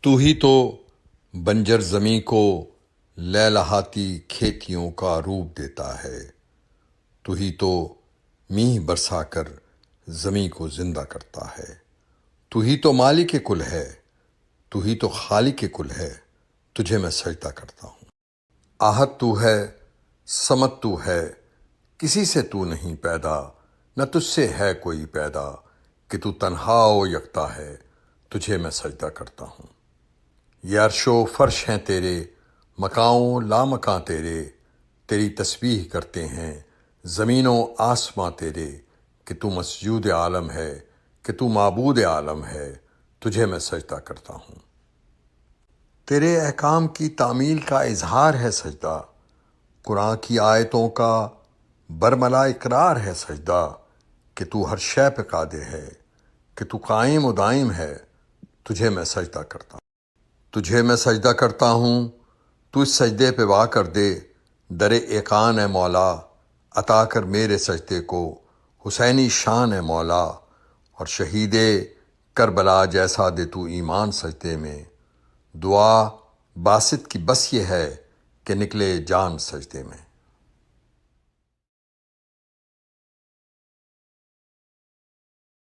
تو ہی تو بنجر زمیں کو لہلہاتی کھیتیوں کا روپ دیتا ہے، تو ہی تو میںہ برسا کر زمیں کو زندہ کرتا ہے، تو ہی تو مالک کل ہے، تو ہی تو خالق کل ہے، تجھے میں سجدہ کرتا ہوں۔ آحد تو ہے، صمد تو ہے، کسی سے تو نہیں پیدا، نہ تجھ سے ہے کوئی پیدا، کہ تو تنہا و یکتا ہے، تجھے میں سجدہ کرتا ہوں۔ یہ عرش و فرش ہیں تیرے، مکاں لامکاں تیرے، تیری تسبیح کرتے ہیں زمین و آسماں تیرے، کہ تو مسجود عالم ہے، کہ تو معبود عالم ہے، تجھے میں سجدہ کرتا ہوں۔ تیرے احکام کی تعمیل کا اظہار ہے سجدہ، قرآن کی آیتوں کا برملا اقرار ہے سجدہ، کہ تو ہر شے پہ قادر ہے، کہ تو قائم و دائم ہے، تجھے میں سجدہ کرتا ہوں۔ تجھے میں سجدہ کرتا ہوں، تو اس سجدے پہ وا کر دے، در ایقان ہے مولا، عطا کر میرے سجدے کو حسینی شان ہے مولا، اور شہید کربلا جیسا دے تو ایمان سجدے میں، دعا باسط کی بس یہ ہے کہ نکلے جان سجدے میں۔